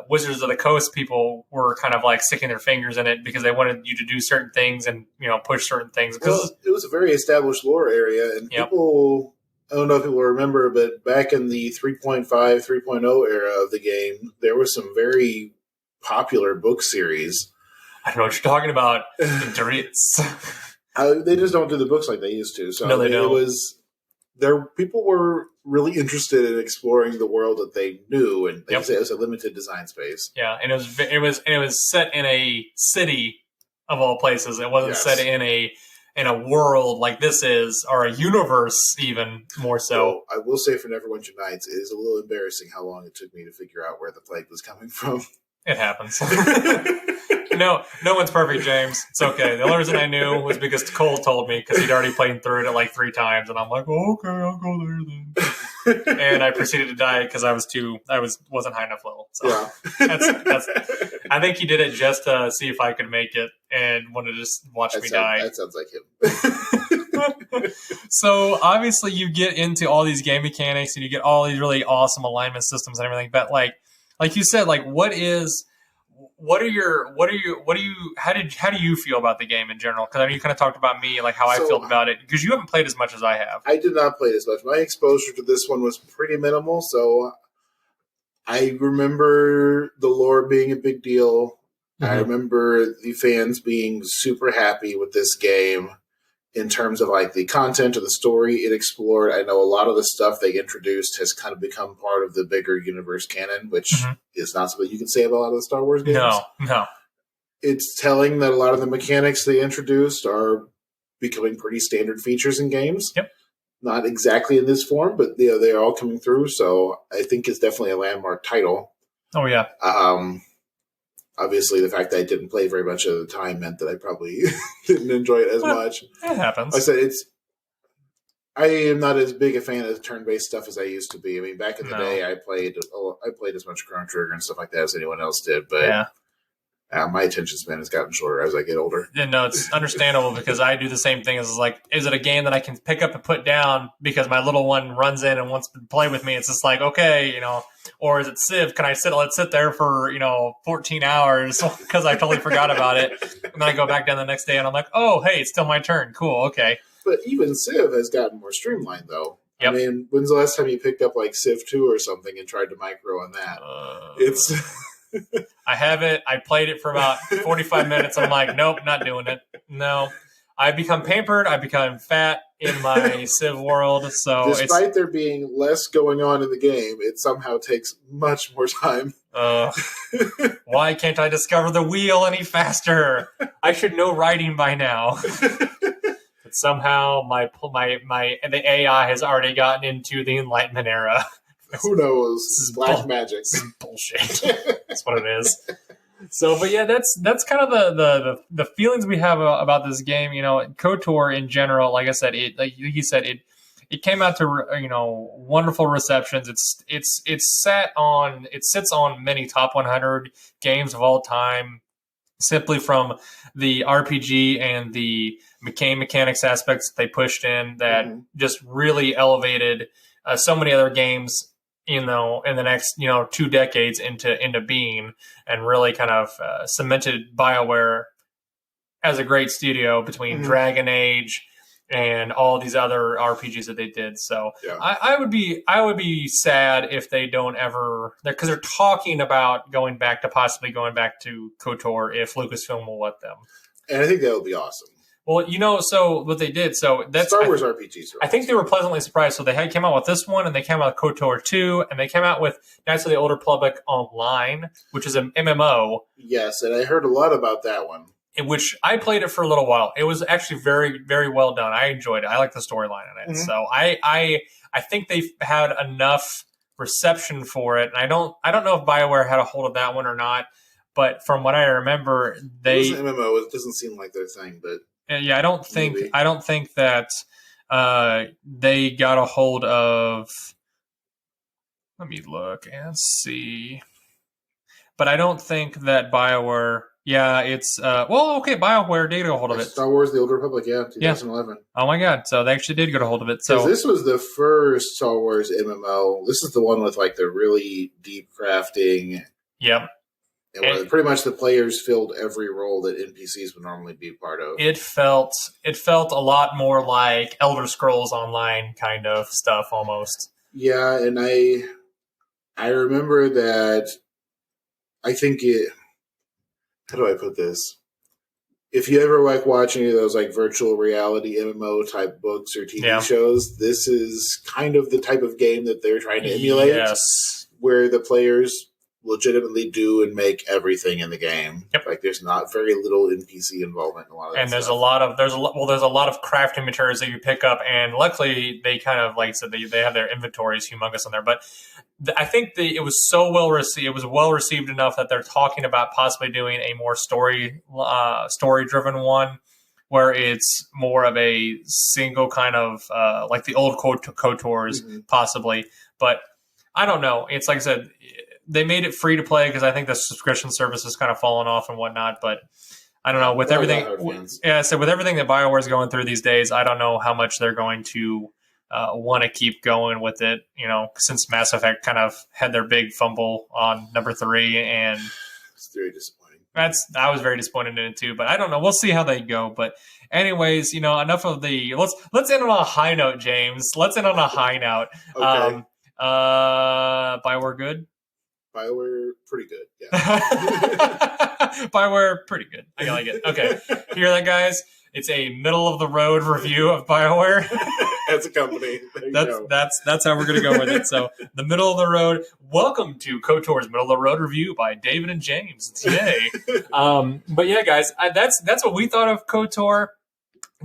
Wizards of the Coast people were kind of like sticking their fingers in it because they wanted you to do certain things and push certain things. Well, it was a very established lore area, and people, I don't know if people remember, but back in the 3.5, 3.0 era of the game, there were some very popular book series. I don't know what you're talking about. Doritos. They just don't do the books like they used to. So no, they don't. people were really interested in exploring the world that they knew, and like you say, it was a limited design space. Yeah, and it was set in a city of all places. It wasn't set in a world like this is, or a universe even more so. Well, I will say for Neverwinter Nights, it is a little embarrassing how long it took me to figure out where the plague was coming from. It happens. No one's perfect, James. It's okay. The only reason I knew was because Cole told me, because he'd already played through it like 3 times, and I'm like, oh, okay, I'll go there then. And I proceeded to die because I wasn't high enough level. So that's I think he did it just to see if I could make it and wanted to just watch me die. That sounds like him. So obviously you get into all these game mechanics and you get all these really awesome alignment systems and everything, but like you said, like how do you feel about the game in general? Because I know you kind of talked about me, like how I felt about it, because you haven't played as much as I have. I did not play as much. My exposure to this one was pretty minimal, so I remember the lore being a big deal. Mm-hmm. I remember the fans being super happy with this game in terms of like the content of the story it explored. I know a lot of the stuff they introduced has kind of become part of the bigger universe canon, which is not something you can say about a lot of the Star Wars games. No. It's telling that a lot of the mechanics they introduced are becoming pretty standard features in games. Yep. Not exactly in this form, but they're all coming through. So I think it's definitely a landmark title. Oh yeah. Obviously, the fact that I didn't play very much at the time meant that I probably didn't enjoy it as much. It happens. Like I said, I am not as big a fan of turn-based stuff as I used to be. I mean, back in the day, I played as much Chrono Trigger and stuff like that as anyone else did. But my attention span has gotten shorter as I get older. Yeah, no, it's understandable because I do the same thing. Is like, is it a game that I can pick up and put down because my little one runs in and wants to play with me? It's just like, okay, or is it Civ? Can I let it sit there for 14 hours because I totally forgot about it, and then I go back down the next day and I'm like, oh, hey, it's still my turn. Cool, okay. But even Civ has gotten more streamlined, though. Yep. I mean, when's the last time you picked up like Civ 2 or something and tried to micro on that? It's. I have it. I played it for about 45 minutes. I'm like, nope, not doing it. No. I've become pampered. I've become fat in my Civ world. So despite there being less going on in the game, it somehow takes much more time. Why can't I discover the wheel any faster? I should know writing by now. But somehow the AI has already gotten into the Enlightenment era. Who knows? Black magic. This is bullshit. That's what it is. So, but yeah, that's kind of the feelings we have about this game. KOTOR in general, like I said, like you said, it came out to wonderful receptions. It sits on many top 100 games of all time, simply from the RPG and the mechanics aspects that they pushed in that just really elevated so many other games in the next 2 decades into being, and really kind of cemented Bioware as a great studio between Dragon Age and all these other RPGs that they did. So I would be sad if they don't ever, because they're talking about possibly going back to KOTOR if Lucasfilm will let them. And I think that would be awesome. Well, so what they did, so that's Star Wars RPGs. I think they were pleasantly surprised. So they came out with this one, and they came out with KOTOR 2, and they came out with Knights of the Old Republic Online, which is an MMO. Yes, and I heard a lot about that one. In which I played it for a little while. It was actually very, very well done. I enjoyed it. I like the storyline in it. So I think they've had enough reception for it. And I don't know if BioWare had a hold of that one or not. But from what I remember, it was an MMO. It doesn't seem like their thing, but. Yeah, I don't think that they got a hold of. Let me look and see. But I don't think that BioWare. Yeah, it's BioWare did get a hold of it. Star Wars: The Old Republic, 2011. Oh my god! So they actually did get a hold of it. So this was the first Star Wars MMO. This is the one with like the really deep crafting. Yep. And pretty much the players filled every role that NPCs would normally be part of. It felt a lot more like Elder Scrolls Online kind of stuff almost. Yeah, and I remember that. I think it. How do I put this? if you ever like watch any of those like virtual reality MMO type books or TV shows, this is kind of the type of game that they're trying to emulate. Yes. Where the players legitimately do and make everything in the game. Yep. Like there's not very little NPC involvement in a lot of that and there's stuff. there's a lot of crafting materials that you pick up, and luckily they kind of, like I said, they have their inventories humongous on there. But I think it was so well received. It was well received enough that they're talking about possibly doing a more story driven one, where it's more of a single kind of like the old KOTORs possibly. But I don't know. It's like I said, they made it free to play because I think the subscription service has kind of fallen off and whatnot. But I don't know, with everything. So with everything that Bioware is going through these days, I don't know how much they're going to want to keep going with it. You know, since Mass Effect kind of had their big fumble on number 3, and it's very disappointing. I was very disappointed in it too. But I don't know. We'll see how they go. But anyways, you know, enough of the. Let's end on a high note, James. Let's end on a high note. Okay. Bioware good. Bioware, pretty good. Yeah. Bioware, pretty good. I like it. Okay. Hear that, guys? It's a middle of the road review of Bioware. As a company. That's how we're going to go with it. So the middle of the road. Welcome to KOTOR's middle of the road review by David and James today. But yeah, guys, that's what we thought of KOTOR.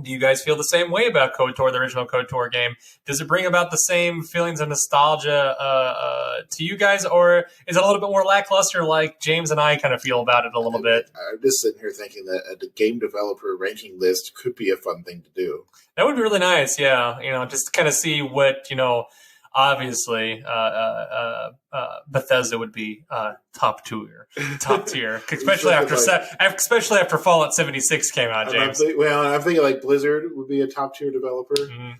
Do you guys feel the same way about KOTOR, the original KOTOR game? Does it bring about the same feelings of nostalgia to you guys, or is it a little bit more lackluster like James and I kind of feel about it a little bit? I'm just sitting here thinking that a game developer ranking list could be a fun thing to do. That would be really nice, yeah. You know, just kind of see what, you know, obviously Bethesda would be top tier, especially after Fallout 76 came out, James. I'm thinking like Blizzard would be a top tier developer.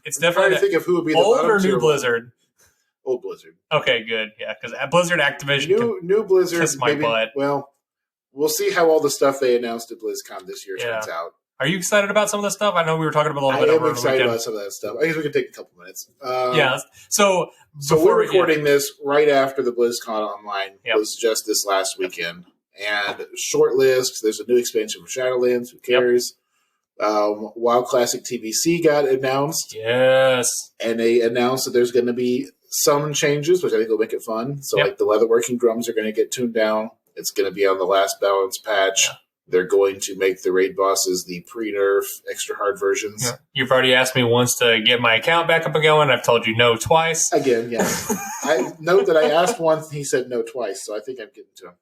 It's definitely trying to think of who would be the old or new Blizzard. Old Blizzard. Okay, good, yeah, because Blizzard Activision new Blizzard kiss my butt. Well, we'll see how all the stuff they announced at BlizzCon this year turns out. Are you excited about some of this stuff? I know we were talking about a little bit. I am excited about some of that stuff. I guess we can take a couple minutes. So we're recording this right after the BlizzCon Online was just this last weekend. And short list, there's a new expansion for Shadowlands. Who cares? WoW Classic TBC got announced. Yes. And they announced that there's going to be some changes, which I think will make it fun. So like the leatherworking drums are going to get tuned down. It's going to be on the last balance patch. Yeah. They're going to make the raid bosses the pre-nerf extra hard versions. Yeah. You've already asked me once to get my account back up and going. I've told you no twice. Again, yeah. I note that I asked once and he said no twice, so I think I'm getting to him.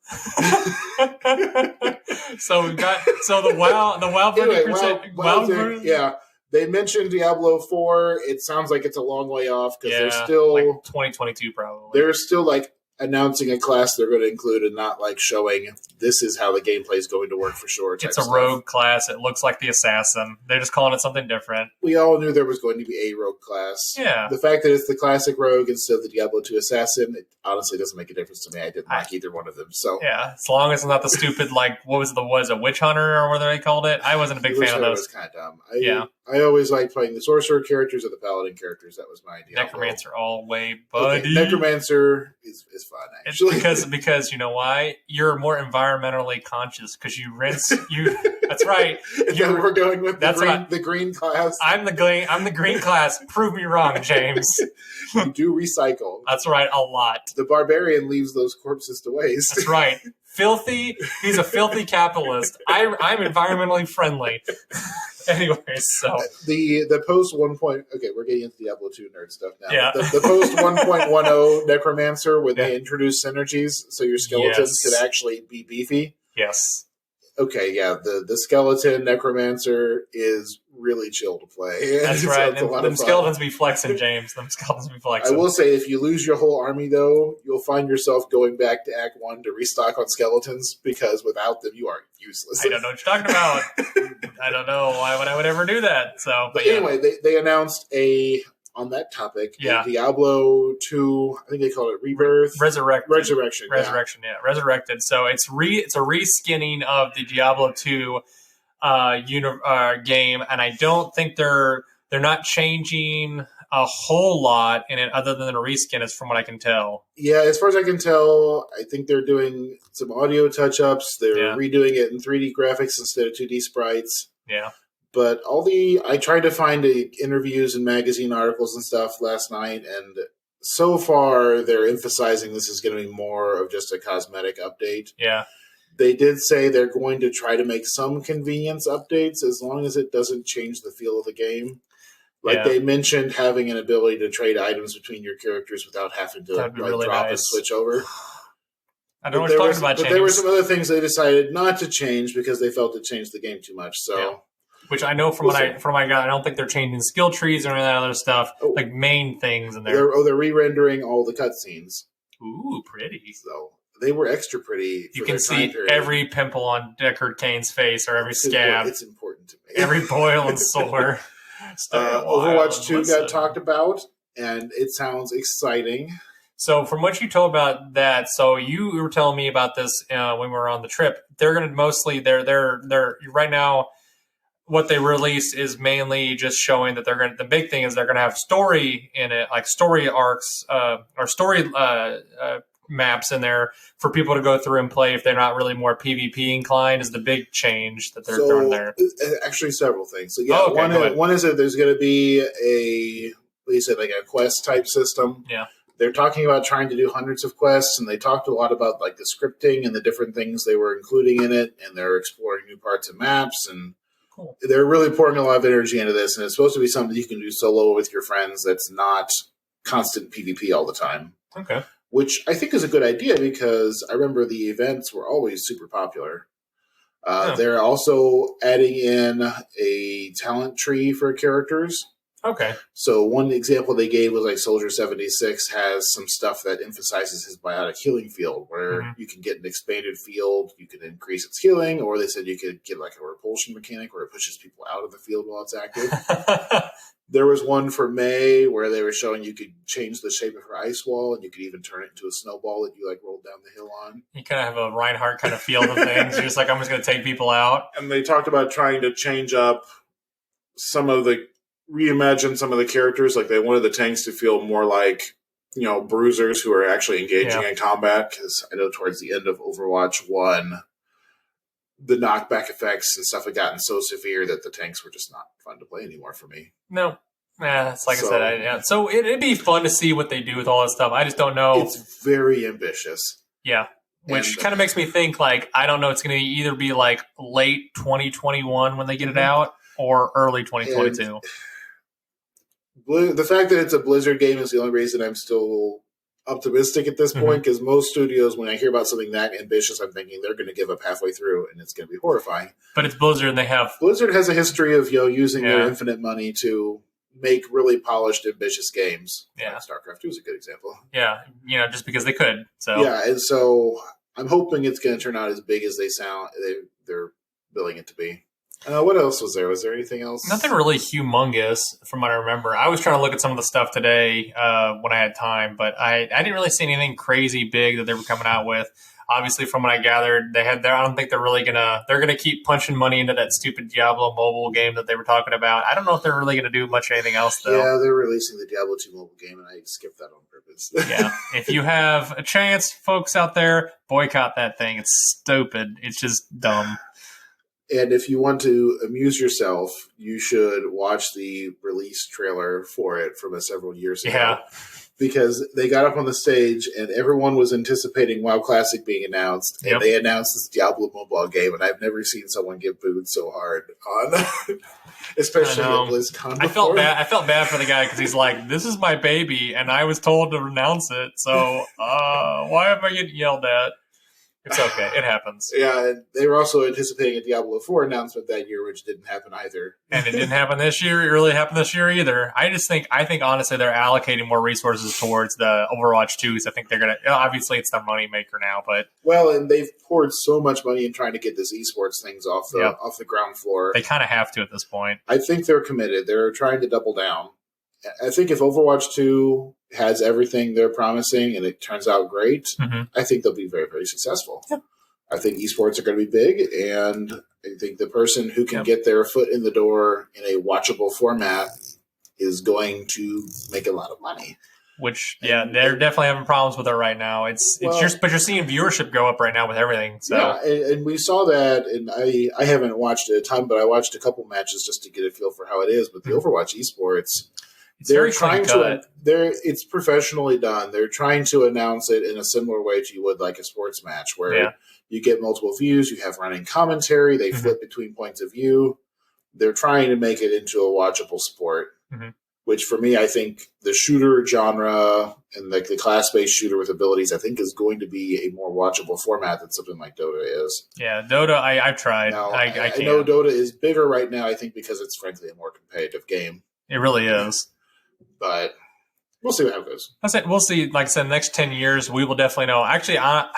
So the WoW version. Yeah. They mentioned Diablo 4. It sounds like it's a long way off because they're still like 2022 probably. They're still like announcing a class they're going to include and not like showing this is how the gameplay is going to work for sure. It's a rogue class. It looks like the assassin. They're just calling it something different. We all knew there was going to be a rogue class. Yeah. The fact that it's the classic rogue instead of the Diablo 2 assassin, it honestly doesn't make a difference to me. I didn't like either one of them. So yeah, as long as it's not the stupid like what was a witch hunter or whatever they called it. I wasn't a big fan of those. It was kind of dumb. I always liked playing the sorcerer characters or the paladin characters. That was my idea. Necromancer all way, buddy. Okay. Necromancer is fun, actually. It's because you know why? You're more environmentally conscious because you rinse. That's right. We're going with the green class. I'm the green class. Prove me wrong, James. You do recycle. That's right, a lot. The barbarian leaves those corpses to waste. That's right. Filthy. He's a filthy capitalist. I'm environmentally friendly. Anyways, so the post 1. Okay, we're getting into Diablo 2 nerd stuff now. Yeah. The post 1.10 Necromancer when they introduced synergies, so your skeletons could actually be beefy. Yes. Okay, yeah. The skeleton Necromancer is really chill to play. That's right. Them skeletons be flexing, James. Them skeletons be flexing. I will say, if you lose your whole army, though, you'll find yourself going back to Act 1 to restock on skeletons, because without them, you are useless. I don't know what you're talking about. I don't know why would I ever do that. So, but anyway, they announced on that topic, Diablo 2, I think they call it Rebirth. Resurrection. Resurrected. So it's a reskinning of the Diablo 2 game, and I don't think they're not changing a whole lot in it other than a reskin, is from what I can tell. Yeah, as far as I can tell, I think they're doing some audio touch-ups. They're redoing it in 3D graphics instead of 2D sprites. Yeah. But I tried to find interviews and magazine articles and stuff last night, and so far they're emphasizing this is going to be more of just a cosmetic update. Yeah. They did say they're going to try to make some convenience updates as long as it doesn't change the feel of the game. Like they mentioned having an ability to trade items between your characters without having to really drop and switch over. I don't know what you're talking about, James. But there were some other things they decided not to change because they felt it changed the game too much. So, which I know from what I got, I don't think they're changing skill trees or any of that other stuff, like main things in there. They're re-rendering all the cutscenes. Ooh, pretty. So they were extra pretty. You can see every pimple on Deckard Cain's face or every scab. It's important to me. Every boil and sore. Overwatch 2 got talked about, and it sounds exciting. So from what you told about that, so you were telling me about this when we were on the trip. They're going to mostly they're right now. What they released is mainly just showing that they're going. The big thing is they're going to have story in it, like story arcs or story maps in there for people to go through and play if they're not really more PvP inclined. Is the big change that they're throwing there? Actually, several things. So yeah, one is that there's going to be like a quest type system. Yeah. They're talking about trying to do hundreds of quests, and they talked a lot about like the scripting and the different things they were including in it, and they're exploring new parts of maps, and they're really pouring a lot of energy into this, and it's supposed to be something you can do solo with your friends that's not constant PvP all the time. Okay. Which I think is a good idea because I remember the events were always super popular. They're also adding in a talent tree for characters. Okay. So one example they gave was like Soldier 76 has some stuff that emphasizes his biotic healing field where you can get an expanded field, you can increase its healing, or they said you could get like a repulsion mechanic where it pushes people out of the field while it's active. There was one for May where they were showing you could change the shape of her ice wall and you could even turn it into a snowball that you like rolled down the hill on. You kind of have a Reinhardt kind of feel to things. You're just like, I'm just going to take people out. And they talked about trying to change up reimagine some of the characters. Like they wanted the tanks to feel more like, bruisers who are actually engaging in combat. Because I know towards the end of Overwatch 1, the knockback effects and stuff had gotten so severe that the tanks were just not fun to play anymore for me. No. It's like I said. So it'd be fun to see what they do with all this stuff. I just don't know. It's very ambitious. Yeah. Which kind of makes me think, like, I don't know, it's going to either be like late 2021 when they get it out or early 2022. The fact that it's a Blizzard game is the only reason I'm still optimistic at this point, because most studios, when I hear about something that ambitious, I'm thinking they're going to give up halfway through and it's going to be horrifying. But it's Blizzard, and Blizzard has a history of using their infinite money to make really polished, ambitious games. Yeah, like StarCraft 2 is a good example. Yeah, just because they could. So and so I'm hoping it's going to turn out as big as they're billing it to be. What else was there? Was there anything else? Nothing really humongous from what I remember. I was trying to look at some of the stuff today when I had time, but I didn't really see anything crazy big that they were coming out with. Obviously, from what I gathered, I don't think they're really they're gonna keep punching money into that stupid Diablo mobile game that they were talking about. I don't know if they're really gonna do much anything else though. Yeah, they're releasing the Diablo 2 mobile game, and I skipped that on purpose. Yeah, if you have a chance, folks out there, boycott that thing. It's stupid. It's just dumb. And if you want to amuse yourself, you should watch the release trailer for it from several years ago. Yeah. Because they got up on the stage and everyone was anticipating WoW Classic being announced. And they announced this Diablo mobile game. And I've never seen someone get booed so hard on, especially at BlizzCon. I felt bad for the guy because he's like, this is my baby. And I was told to announce it. So why am I getting yelled at? It's okay. It happens. Yeah, and they were also anticipating a Diablo 4 announcement that year, which didn't happen either. And it didn't happen this year. It really happened this year either. I think honestly they're allocating more resources towards the Overwatch 2. So I think they're going to, obviously it's their money maker now, but. Well, and they've poured so much money in trying to get this esports things off the ground floor. They kind of have to at this point. I think they're committed. They're trying to double down. I think if Overwatch 2 has everything they're promising and it turns out great, I think they'll be very, very successful. Yeah. I think esports are going to be big, and I think the person who can get their foot in the door in a watchable format is going to make a lot of money. Which, they're definitely having problems with it right now. But you're seeing viewership go up right now with everything. So. Yeah, and we saw that, and I haven't watched it a ton, but I watched a couple matches just to get a feel for how it is. But the Overwatch esports, it's professionally done. They're trying to announce it in a similar way to you would like a sports match, where you get multiple views, you have running commentary, they flip between points of view. They're trying to make it into a watchable sport. Mm-hmm. Which for me, I think the shooter genre and like the class-based shooter with abilities, I think is going to be a more watchable format than something like Dota is. Yeah, Dota, I've tried. Now, I know Dota is bigger right now, I think, because it's frankly a more competitive game. It really is. But we'll see how it goes. We'll see. Like I said, the next 10 years, we will definitely know. Actually, I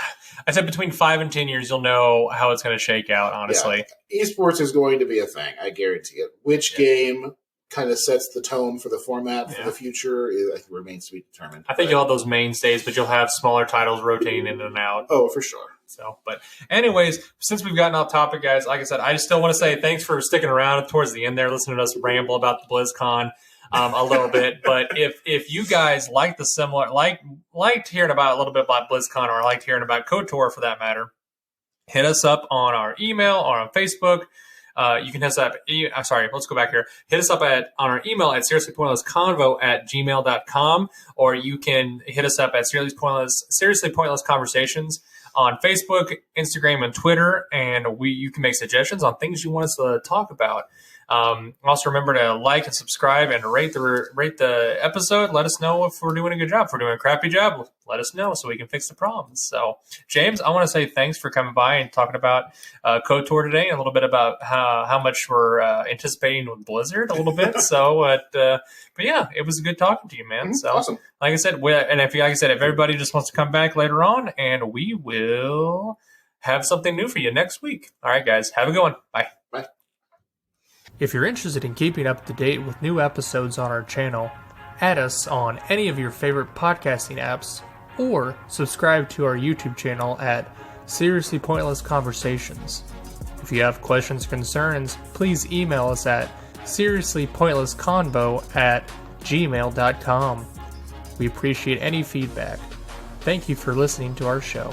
said between 5 and 10 years, you'll know how it's going to shake out, honestly. Yeah. Esports is going to be a thing. I guarantee it. Which game kind of sets the tone for the format for the future, it remains to be determined. I think you'll have those mainstays, but you'll have smaller titles rotating in and out. Oh, for sure. So, but anyways, since we've gotten off topic, guys, like I said, I just still want to say thanks for sticking around towards the end there, listening to us ramble about the BlizzCon a little bit. But if you guys like liked hearing about a little bit about BlizzCon, or liked hearing about KOTOR for that matter, hit us up on our email or on Facebook. You can hit us up. Let's go back here. Hit us up on our email at seriouslypointlessconvo@gmail.com, or you can hit us up at seriously pointless conversations on Facebook, Instagram, and Twitter. And you can make suggestions on things you want us to talk about. Also remember to like and subscribe and rate the episode. Let us know if we're doing a good job. If we're doing a crappy job, let us know so we can fix the problems. So, James, I want to say thanks for coming by and talking about KOTOR today, and a little bit about how much we're anticipating with Blizzard a little bit. So, but yeah, it was good talking to you, man. So, awesome. Like I said, if everybody just wants to come back later on, and we will have something new for you next week. All right, guys, have a good one. Bye. Bye. If you're interested in keeping up to date with new episodes on our channel, add us on any of your favorite podcasting apps, or subscribe to our YouTube channel at Seriously Pointless Conversations. If you have questions or concerns, please email us at seriouslypointlessconvo@gmail.com. We appreciate any feedback. Thank you for listening to our show.